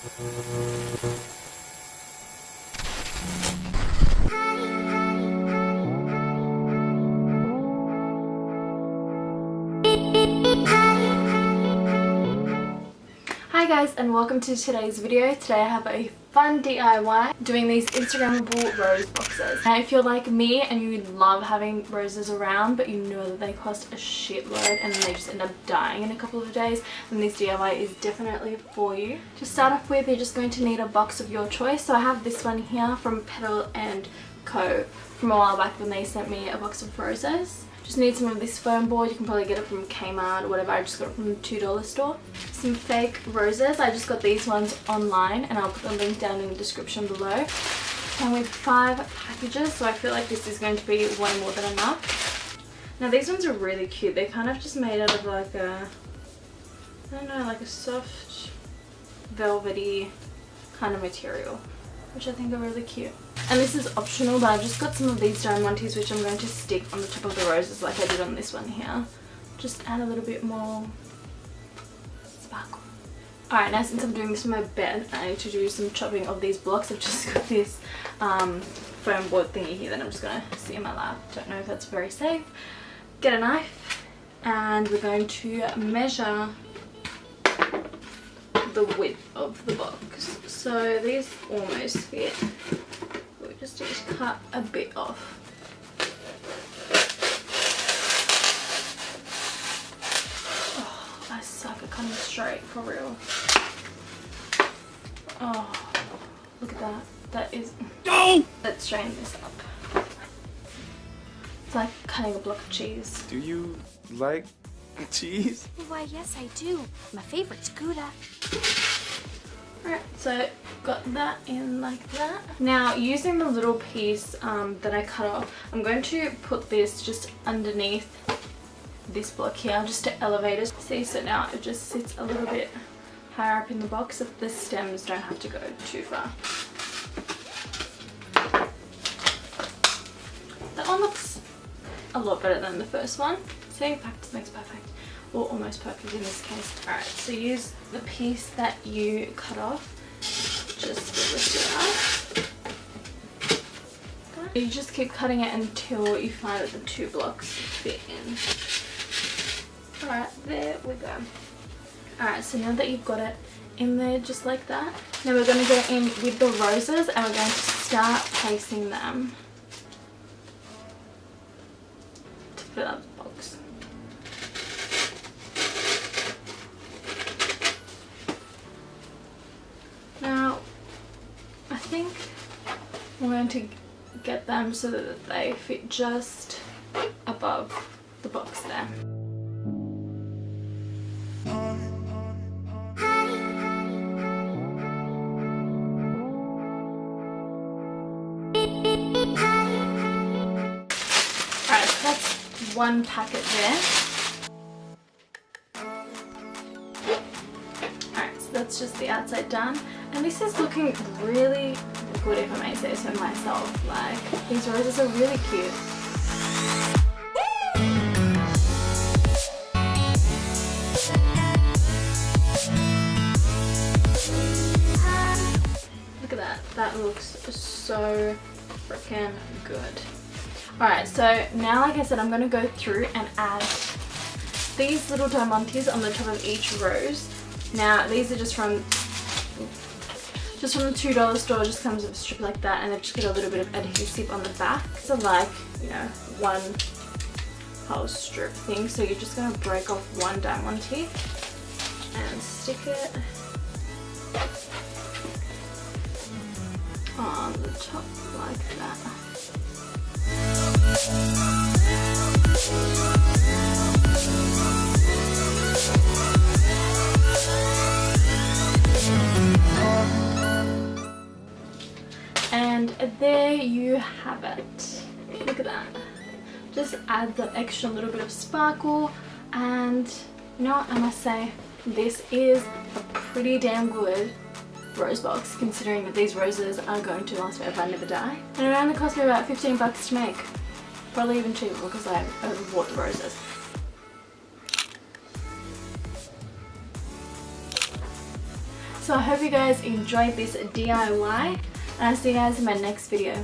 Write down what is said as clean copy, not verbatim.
Hi guys, and welcome to today's video. Today I have a fun DIY doing these Instagrammable rose boxes. Now if you're like me and you love having roses around but you know that they cost a shitload and then they just end up dying in a couple of days, then this DIY is definitely for you. To start off with, you're just going to need a box of your choice. So I have this one here from Petal & Co. from a while back when they sent me a box of roses. Just need some of this foam board. You can probably get it from Kmart or whatever. I just got it from the $2 store. Some fake roses. I just got these ones online and I'll put the link down in the description below. Came with 5 packages, so I feel like this is going to be way more than enough. Now these ones are really cute. They're kind of just made out of like a, I don't know, like a soft velvety kind of material, which I think are really cute. And this is optional, but I've just got some of these diamontes which I'm going to stick on the top of the roses like I did on this one here. Just add a little bit more sparkle. Alright, now since I'm doing this for my bed, I need to do some chopping of these blocks. I've just got this foam board thingy here that I'm just going to sit in my lap. Don't know if that's very safe. Get a knife and we're going to measure the width of the box. So these almost fit. We just need to cut a bit off. Oh, I suck at cutting straight, for real. Oh, look at that. That is... No! Let's straighten this up. It's like cutting a block of cheese. Do you like cheese? Why, yes, I do. My favorite's Gouda. Alright, so got that in like that. Now, using the little piece that I cut off, I'm going to put this just underneath this block here, just to elevate it. See, so now it just sits a little bit higher up in the box so the stems don't have to go too far. That one looks a lot better than the first one. See, practice makes perfect. Or almost perfect in this case. Alright, so use the piece that you cut off. Just lift it up. You just keep cutting it until you find that the 2 blocks fit in. Alright, there we go. Alright, so now that you've got it in there just like that, now we're going to go in with the roses and we're going to start placing them to fill up the box. Now, I think we're going to get them so that they fit just above the box there. Alright, so that's one packet there. Alright, so that's just the outside done. And this is looking really good, if I may say so myself. Like, these roses are really cute. Look at that. That looks so freaking good. Alright, so now like I said, I'm going to go through and add these little diamantes on the top of each rose. Now, these are just from the $2 store. Just comes with a strip like that, and they've just got a little bit of adhesive on the back. So like, you know, one whole strip thing. So you're just going to break off one diamante and stick it on the top like that. And there you have it. Look at that. Just add that extra little bit of sparkle, and you know what, I must say, this is a pretty damn good rose box, considering that these roses are going to last forever and never die. And it only cost me about 15 bucks to make. Probably even cheaper because I overbought the roses. So I hope you guys enjoyed this DIY and I'll see you guys in my next video.